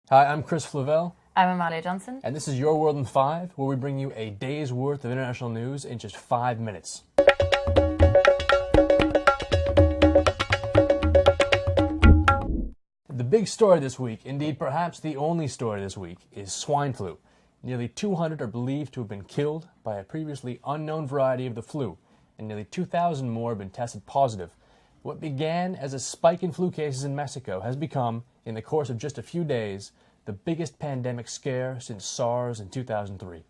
Hi, I'm Chris Flavelle. I'm Amalia Johnson. And this is Your World in 5, where we bring you a day's worth of international news in just 5 minutes. The big story this week, indeed perhaps the only story this week, is swine flu. Nearly 200 are believed to have been killed by a previously unknown variety of the flu, and nearly 2,000 more have been tested positive. What began as a spike in flu cases in Mexico has become, in the course of just a few days, the biggest pandemic scare since SARS in 2003.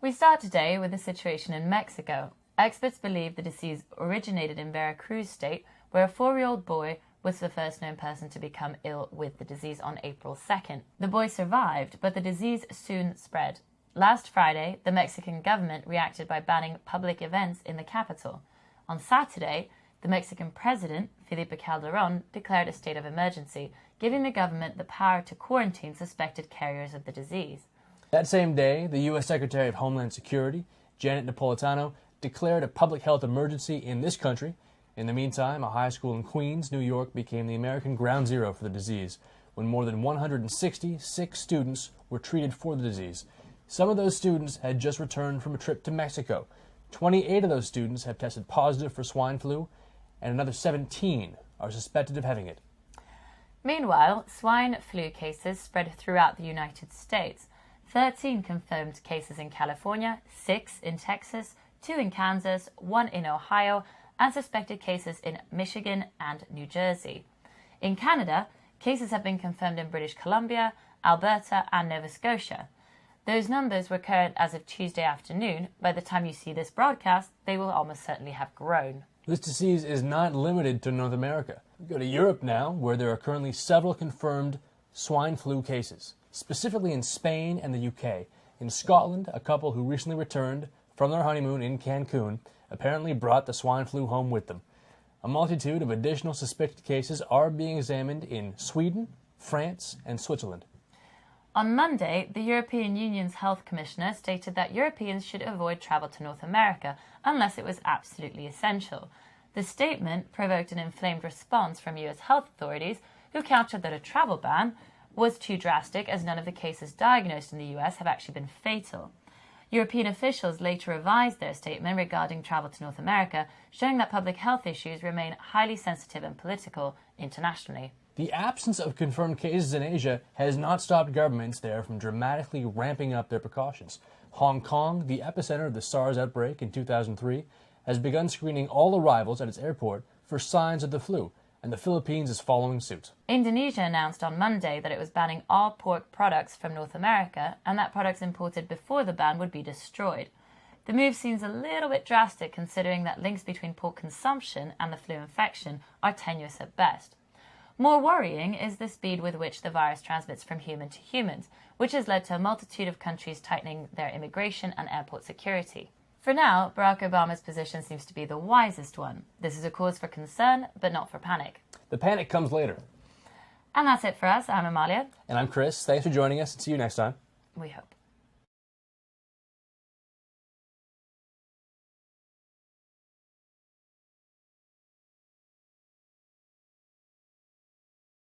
We start today with the situation in Mexico. Experts believe the disease originated in Veracruz state, where a 4-year-old boy was the first known person to become ill with the disease on April 2nd. The boy survived, but the disease soon spread. Last Friday, the Mexican government reacted by banning public events in the capital. On Saturday, the Mexican president, Felipe Calderón, declared a state of emergency, giving the government the power to quarantine suspected carriers of the disease. That same day, the U.S. Secretary of Homeland Security, Janet Napolitano, declared a public health emergency in this country. In the meantime, a high school in Queens, New York, became the American ground zero for the disease, when more than 166 students were treated for the disease. Some of those students had just returned from a trip to Mexico. 28 of those students have tested positive for swine flu, and another 17 are suspected of having it. Meanwhile, swine flu cases spread throughout the United States. 13 confirmed cases in California, 6 in Texas, 2 in Kansas, 1 in Ohio, and suspected cases in Michigan and New Jersey. In Canada, cases have been confirmed in British Columbia, Alberta, and Nova Scotia. Those numbers were current as of Tuesday afternoon. By the time you see this broadcast, they will almost certainly have grown. This disease is not limited to North America. We go to Europe now, where there are currently several confirmed swine flu cases, specifically in Spain and the UK. In Scotland, a couple who recently returned from their honeymoon in Cancun apparently brought the swine flu home with them. A multitude of additional suspected cases are being examined in Sweden, France, and Switzerland. On Monday, the European Union's health commissioner stated that Europeans should avoid travel to North America unless it was absolutely essential. The statement provoked an inflamed response from US health authorities, who countered that a travel ban was too drastic, as none of the cases diagnosed in the US have actually been fatal. European officials later revised their statement regarding travel to North America, showing that public health issues remain highly sensitive and political internationally. The absence of confirmed cases in Asia has not stopped governments there from dramatically ramping up their precautions. Hong Kong, the epicenter of the SARS outbreak in 2003, has begun screening all arrivals at its airport for signs of the flu, and the Philippines is following suit. Indonesia announced on Monday that it was banning all pork products from North America, and that products imported before the ban would be destroyed. The move seems a little bit drastic, considering that links between pork consumption and the flu infection are tenuous at best. More worrying is the speed with which the virus transmits from human to humans, which has led to a multitude of countries tightening their immigration and airport security. For now, Barack Obama's position seems to be the wisest one. This is a cause for concern, but not for panic. The panic comes later. And that's it for us. I'm Amalia. And I'm Chris. Thanks for joining us, and see you next time. We hope.